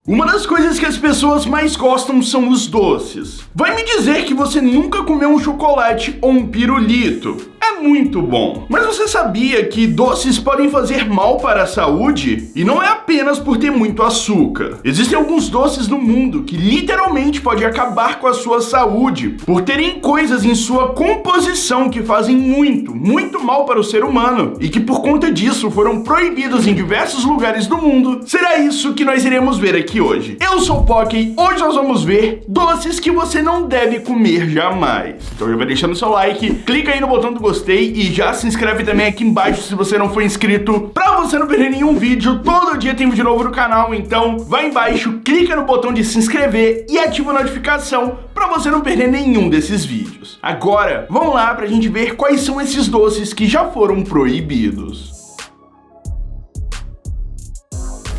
Uma das coisas que as pessoas mais gostam são os doces. Vai me dizer que você nunca comeu um chocolate ou um pirulito? É muito bom. Mas você sabia que doces podem fazer mal para a saúde? E não é apenas por ter muito açúcar. Existem alguns doces no mundo que literalmente podem acabar com a sua saúde por terem coisas em sua composição que fazem muito mal para o ser humano e que por conta disso foram proibidos em diversos lugares do mundo. Será isso que nós iremos ver aqui hoje. Eu sou o Pocky, hoje nós vamos ver doces que você não deve comer jamais. Então já vai deixando seu like, clica aí no botão do gostei e já se inscreve também aqui embaixo se você não for inscrito, pra você não perder nenhum vídeo. Todo dia tem vídeo novo no canal, então vai embaixo, clica no botão de se inscrever e ativa a notificação pra você não perder nenhum desses vídeos. Agora, vamos lá pra gente ver quais são esses doces que já foram proibidos.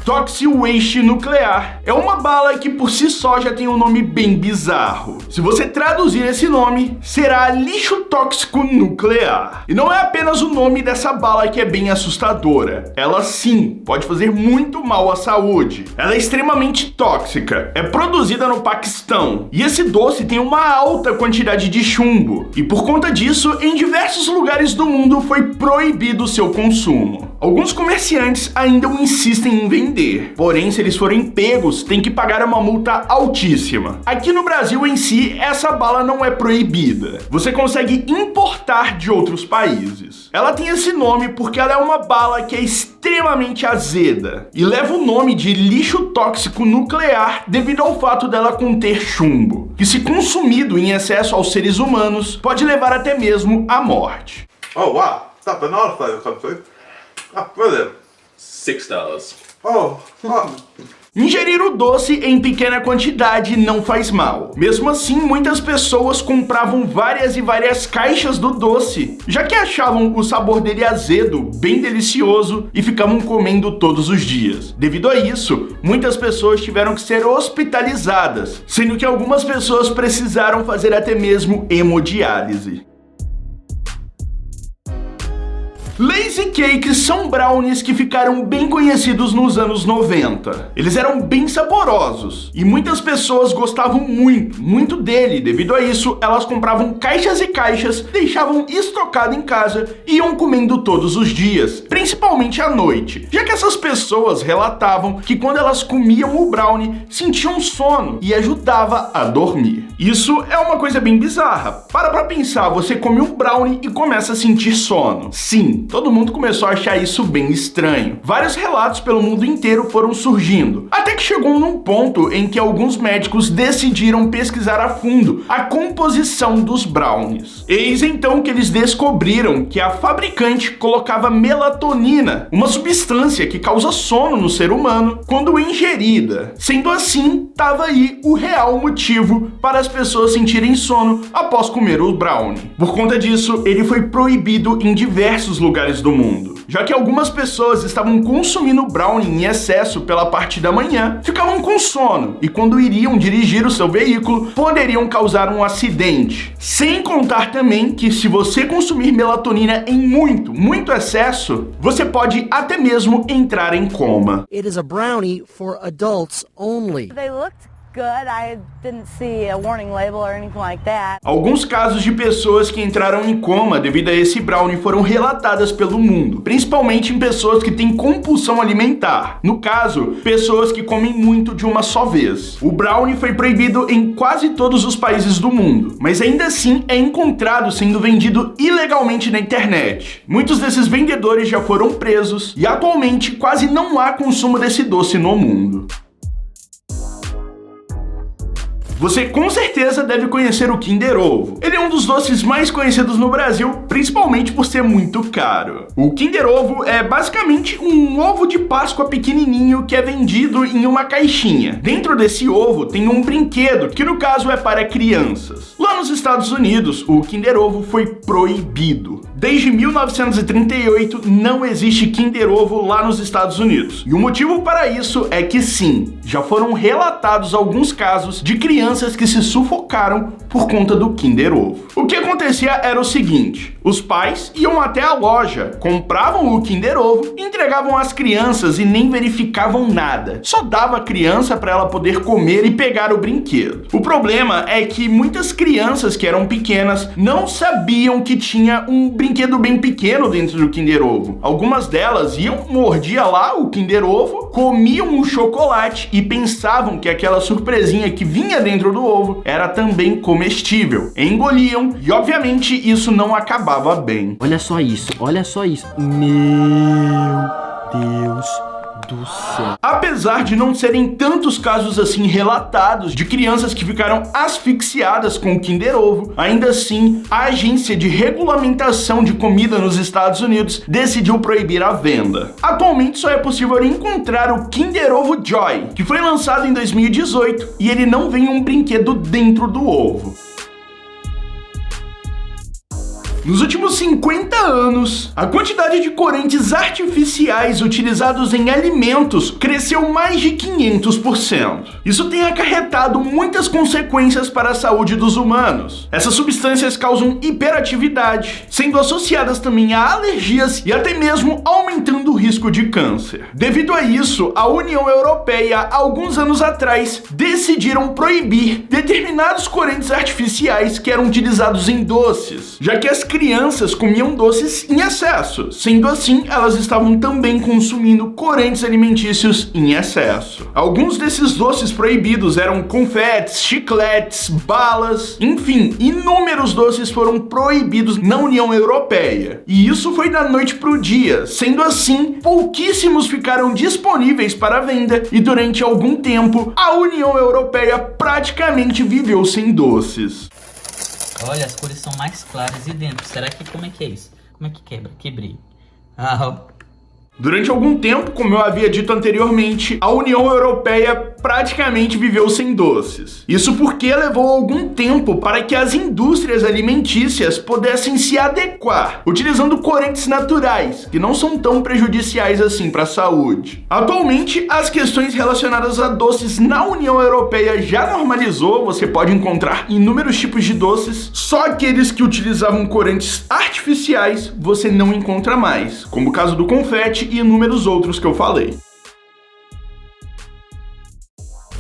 Toxic Waste Nuclear é uma bala que por si só já tem um nome bem bizarro. Se você traduzir esse nome, será lixo tóxico nuclear. E não é apenas o nome dessa bala que é bem assustadora. Ela sim pode fazer muito mal à saúde. Ela é extremamente tóxica, é produzida no Paquistão e esse doce tem uma alta quantidade de chumbo. E por conta disso, em diversos lugares do mundo foi proibido o seu consumo. Alguns comerciantes ainda insistem em vender, porém se eles forem pegos, tem que pagar uma multa altíssima. Aqui no Brasil em si, essa bala não é proibida. Você consegue importar de outros países. Ela tem esse nome porque ela é uma bala que é extremamente azeda e leva o nome de lixo tóxico nuclear devido ao fato dela conter chumbo, que se consumido em excesso aos seres humanos, pode levar até mesmo à morte. Oh wow, that banana flavor come through. Oh, brilliant. $6. Oh. Ingerir o doce em pequena quantidade não faz mal. Mesmo assim, muitas pessoas compravam várias e várias caixas do doce, já que achavam o sabor dele azedo, bem delicioso e ficavam comendo todos os dias. Devido a isso, muitas pessoas tiveram que ser hospitalizadas, sendo que algumas pessoas precisaram fazer até mesmo hemodiálise. Lazy Cakes são brownies que ficaram bem conhecidos nos anos 90. Eles eram bem saborosos e muitas pessoas gostavam muito dele. Devido a isso, elas compravam caixas e caixas, deixavam estocado em casa e iam comendo todos os dias, principalmente à noite, já que essas pessoas relatavam que quando elas comiam o brownie, sentiam sono e ajudava a dormir. Isso é uma coisa bem bizarra. Para pra pensar, você come um brownie e começa a sentir sono. Sim, todo mundo começou a achar isso bem estranho. Vários relatos pelo mundo inteiro foram surgindo, até que chegou num ponto em que alguns médicos decidiram pesquisar a fundo a composição dos brownies. Eis então que eles descobriram que a fabricante colocava melatonina, uma substância que causa sono no ser humano quando ingerida. Sendo assim, tava aí o real motivo para as pessoas sentirem sono após comer o brownie. Por conta disso, ele foi proibido em diversos lugares do mundo, já que algumas pessoas estavam consumindo brownie em excesso pela parte da manhã, ficavam com sono e quando iriam dirigir o seu veículo, poderiam causar um acidente. Sem contar também que se você consumir melatonina em muito excesso, você pode até mesmo entrar em coma. It is a brownie for adults only. They looked good. I didn't see a warning label or anything like that. Alguns casos de pessoas que entraram em coma devido a esse brownie foram relatadas pelo mundo, principalmente em pessoas que têm compulsão alimentar. No caso, pessoas que comem muito de uma só vez. O brownie foi proibido em quase todos os países do mundo, mas ainda assim é encontrado sendo vendido ilegalmente na internet. Muitos desses vendedores já foram presos e atualmente quase não há consumo desse doce no mundo. Você com certeza deve conhecer o Kinder Ovo. Ele é um dos doces mais conhecidos no Brasil, principalmente por ser muito caro. O Kinder Ovo é basicamente um ovo de Páscoa pequenininho que é vendido em uma caixinha. Dentro desse ovo tem um brinquedo, que no caso é para crianças. Lá Lá nos Estados Unidos, o Kinder Ovo foi proibido. Desde 1938 não existe Kinder Ovo lá nos Estados Unidos. E o motivo para isso é que sim, já foram relatados alguns casos de crianças que se sufocaram por conta do Kinder Ovo. O que acontecia era o seguinte: os pais iam até a loja, compravam o Kinder Ovo, entregavam às crianças e nem verificavam nada. Só dava a criança para ela poder comer e pegar o brinquedo. O problema é que muitas crianças que eram pequenas não sabiam que tinha um brinquedo bem pequeno dentro do Kinder Ovo. Algumas delas mordia lá o Kinder Ovo, comiam o chocolate e pensavam que aquela surpresinha que vinha dentro do ovo era também comestível. Engoliam e obviamente isso não acabava bem. Olha só isso, olha só isso. Meu Deus do céu. Apesar de não serem tantos casos assim relatados de crianças que ficaram asfixiadas com o Kinder Ovo, ainda assim, a Agência de Regulamentação de Comida nos Estados Unidos decidiu proibir a venda. Atualmente só é possível encontrar o Kinder Ovo Joy, que foi lançado em 2018 e ele não vem um brinquedo dentro do ovo. Nos últimos 50 anos, a quantidade de corantes artificiais utilizados em alimentos cresceu mais de 500%. Isso tem acarretado muitas consequências para a saúde dos humanos. Essas substâncias causam hiperatividade, sendo associadas também a alergias e até mesmo aumentando o risco de câncer. Devido a isso, a União Europeia, alguns anos atrás, decidiram proibir determinados corantes artificiais que eram utilizados em doces, já que as crianças comiam doces em excesso. Sendo assim, elas estavam também consumindo corantes alimentícios em excesso. Alguns desses doces proibidos eram confetes, chicletes, balas, enfim, inúmeros doces foram proibidos na União Europeia. E isso foi da noite pro dia. Sendo assim, pouquíssimos ficaram disponíveis para venda e durante algum tempo, a União Europeia praticamente viveu sem doces. Olha, as cores são mais claras e dentro. Será que como é que é isso? Como é que quebra? Que brilho. Durante algum tempo, como eu havia dito anteriormente, a União Europeia praticamente viveu sem doces. Isso porque levou algum tempo para que as indústrias alimentícias pudessem se adequar, utilizando corantes naturais, que não são tão prejudiciais assim para a saúde. Atualmente, as questões relacionadas a doces na União Europeia já normalizou, você pode encontrar inúmeros tipos de doces, só aqueles que utilizavam corantes artificiais você não encontra mais, como o caso do confete e inúmeros outros que eu falei.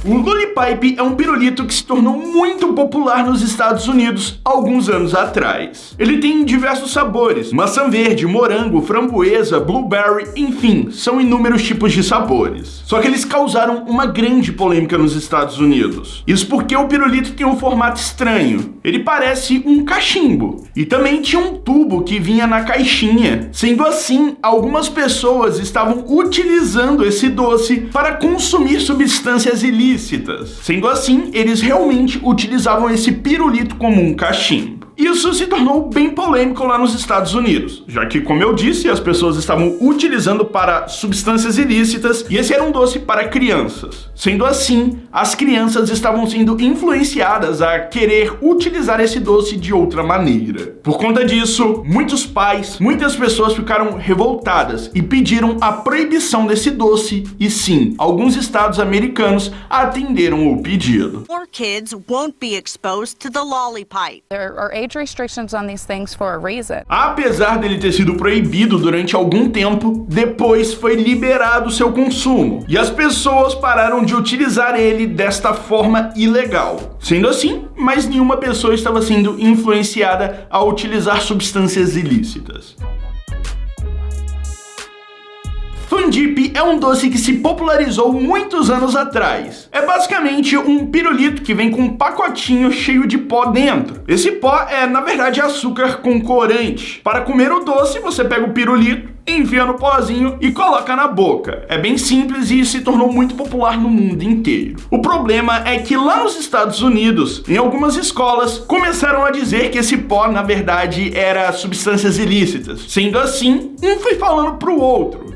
O Lollipipe é um pirulito que se tornou muito popular nos Estados Unidos alguns anos atrás. Ele tem diversos sabores: maçã verde, morango, framboesa, blueberry, enfim, são inúmeros tipos de sabores. Só que eles causaram uma grande polêmica nos Estados Unidos. Isso porque o pirulito tem um formato estranho. Ele parece um cachimbo. E também tinha um tubo que vinha na caixinha. Sendo assim, algumas pessoas estavam utilizando esse doce para consumir substâncias ilícitas. Sendo assim, eles realmente utilizavam esse pirulito como um cachimbo. Isso se tornou bem polêmico lá nos Estados Unidos, já que, como eu disse, as pessoas estavam utilizando para substâncias ilícitas e esse era um doce para crianças. Sendo assim, as crianças estavam sendo influenciadas a querer utilizar esse doce de outra maneira. Por conta disso, muitos pais, muitas pessoas ficaram revoltadas e pediram a proibição desse doce e sim, alguns estados americanos atenderam o pedido. More kids won't be exposed to the Lollipipe. There are age restrictions on these things for a reason. Apesar dele ter sido proibido durante algum tempo, depois foi liberado seu consumo e as pessoas pararam de utilizar ele desta forma ilegal. Sendo assim, mais nenhuma pessoa estava sendo influenciada a utilizar substâncias ilícitas. Fun Dip é um doce que se popularizou muitos anos atrás. É basicamente um pirulito que vem com um pacotinho cheio de pó dentro. Esse pó é, na verdade, açúcar com corante. Para comer o doce, você pega o pirulito, enfia no pozinho e coloca na boca. É bem simples e se tornou muito popular no mundo inteiro. O problema é que lá nos Estados Unidos, em algumas escolas, começaram a dizer que esse pó, na verdade, era substâncias ilícitas. Sendo assim, um foi falando pro outro.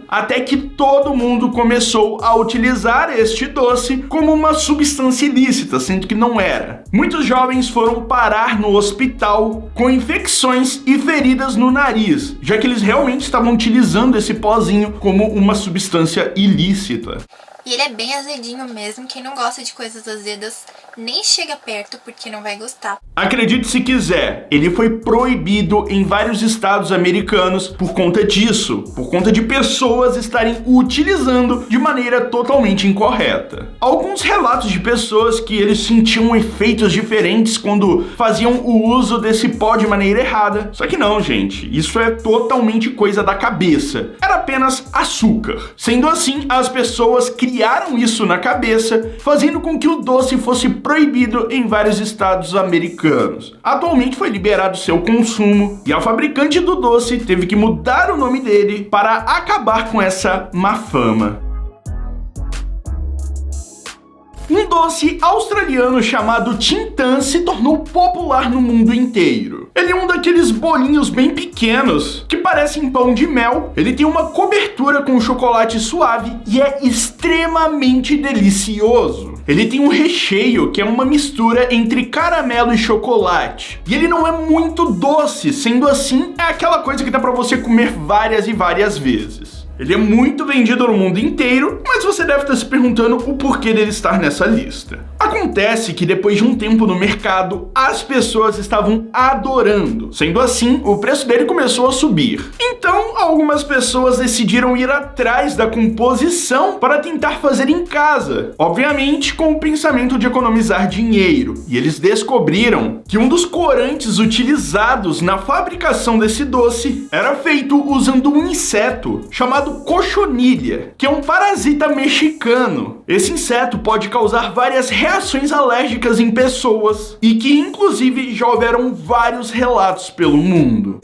até que todo mundo começou a utilizar este doce como uma substância ilícita, sendo que não era. Muitos jovens foram parar no hospital com infecções e feridas no nariz, já que eles realmente estavam utilizando esse pozinho como uma substância ilícita. E ele é bem azedinho mesmo, quem não gosta de coisas azedas nem chega perto porque não vai gostar. Acredite se quiser, ele foi proibido em vários estados americanos por conta disso, por conta de pessoas estarem utilizando de maneira totalmente incorreta. Alguns relatos de pessoas que eles sentiam efeitos diferentes quando faziam o uso desse pó de maneira errada. Só que não, gente, isso é totalmente coisa da cabeça. Era apenas açúcar. Sendo assim, as pessoas criaram isso na cabeça, fazendo com que o doce fosse proibido em vários estados americanos. Atualmente foi liberado seu consumo e a fabricante do doce teve que mudar o nome dele para acabar com essa má fama. Um doce australiano chamado Tim Tam se tornou popular no mundo inteiro. Ele é um daqueles bolinhos bem pequenos que parecem pão de mel. Ele tem uma cobertura com chocolate suave e é extremamente delicioso. Ele tem um recheio que é uma mistura entre caramelo e chocolate. E ele não é muito doce, sendo assim, é aquela coisa que dá pra você comer várias e várias vezes. Ele é muito vendido no mundo inteiro, mas você deve estar se perguntando o porquê dele estar nessa lista. Acontece que depois de um tempo no mercado, as pessoas estavam adorando. Sendo assim, o preço dele começou a subir. Então, algumas pessoas decidiram ir atrás da composição para tentar fazer em casa. Obviamente, com o pensamento de economizar dinheiro. E eles descobriram que um dos corantes utilizados na fabricação desse doce era feito usando um inseto chamado cochonilha, que é um parasita mexicano. Esse inseto pode causar várias reações alérgicas em pessoas e que inclusive já houveram vários relatos pelo mundo.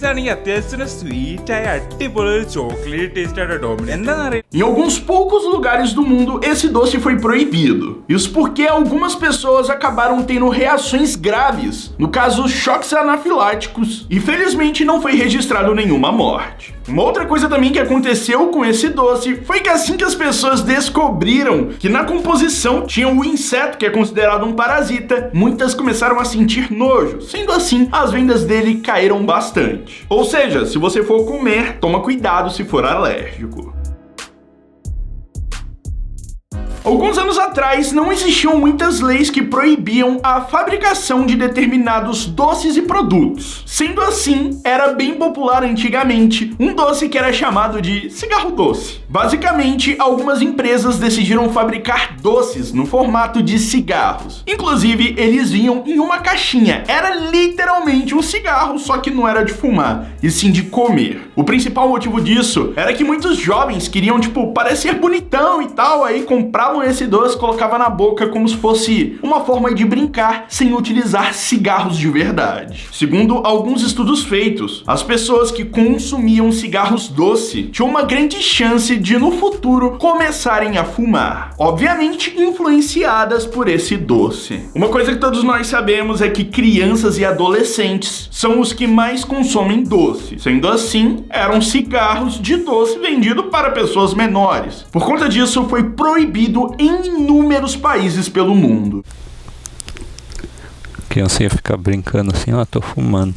Em alguns poucos lugares do mundo, esse doce foi proibido. Isso porque algumas pessoas acabaram tendo reações graves, no caso choques anafiláticos, e felizmente não foi registrado nenhuma morte. Uma outra coisa também que aconteceu com esse doce foi que assim que as pessoas descobriram que na composição tinha o inseto que é considerado um parasita, muitas começaram a sentir nojo. Sendo assim, as vendas dele caíram bastante. Ou seja, se você for comer, toma cuidado se for alérgico. Alguns anos atrás, não existiam muitas leis que proibiam a fabricação de determinados doces e produtos. Sendo assim, era bem popular antigamente um doce que era chamado de cigarro doce. Basicamente, algumas empresas decidiram fabricar doces no formato de cigarros. Inclusive, eles vinham em uma caixinha. Era literalmente um cigarro, só que não era de fumar, e sim de comer. O principal motivo disso era que muitos jovens queriam, parecer bonitão e tal, aí compravam esse doce, colocava na boca como se fosse uma forma de brincar sem utilizar cigarros de verdade. Segundo alguns estudos feitos, as pessoas que consumiam cigarros doce tinham uma grande chance de no futuro começarem a fumar, obviamente influenciadas por esse doce. Uma coisa que todos nós sabemos é que crianças e adolescentes são os que mais consomem doce. Sendo assim, eram cigarros de doce vendidos para pessoas menores. Por conta disso, foi proibido em inúmeros países pelo mundo. A criança ia ficar brincando assim, tô fumando.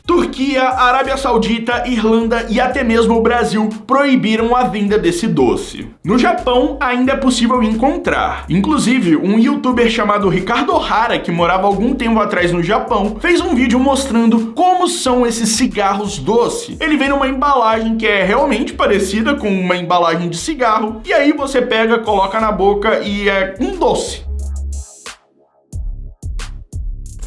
Turquia, Arábia Saudita, Irlanda e até mesmo o Brasil proibiram a venda desse doce. No Japão, ainda é possível encontrar. Inclusive, um youtuber chamado Ricardo O'Hara, que morava algum tempo atrás no Japão, fez um vídeo mostrando como são esses cigarros doce. Ele vem numa embalagem que é realmente parecida com uma embalagem de cigarro, e aí você pega, coloca na boca e é um doce.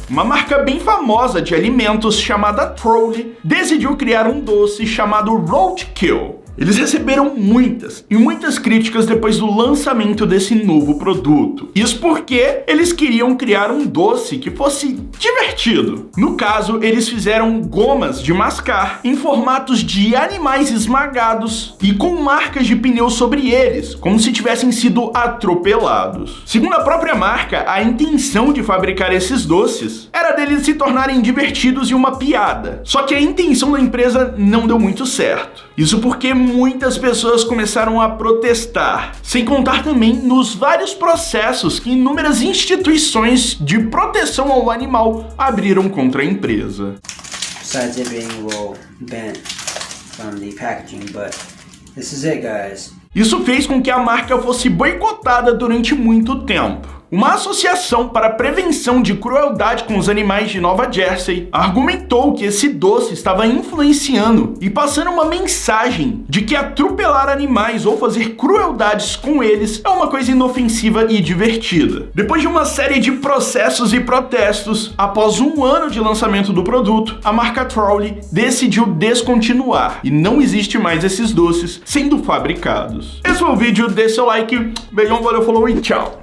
Uma marca bem famosa de alimentos chamada Trolli decidiu criar um doce chamado Roadkill. Eles receberam muitas e muitas críticas depois do lançamento desse novo produto. Isso porque eles queriam criar um doce que fosse divertido. No caso, eles fizeram gomas de mascar em formatos de animais esmagados e com marcas de pneus sobre eles, como se tivessem sido atropelados. Segundo a própria marca, a intenção de fabricar esses doces era deles se tornarem divertidos e uma piada. Só que a intenção da empresa não deu muito certo. Isso porque muitas pessoas começaram a protestar, sem contar também nos vários processos que inúmeras instituições de proteção ao animal abriram contra a empresa. Besides it being a little bent from the packaging, but this is it, guys. Isso fez com que a marca fosse boicotada durante muito tempo. Uma associação para a prevenção de crueldade com os animais de Nova Jersey argumentou que esse doce estava influenciando e passando uma mensagem de que atropelar animais ou fazer crueldades com eles é uma coisa inofensiva e divertida. Depois de uma série de processos e protestos, após um ano de lançamento do produto, a marca Trolli decidiu descontinuar e não existe mais esses doces sendo fabricados. Esse foi o vídeo, dê seu like, beijão, valeu, falou e tchau!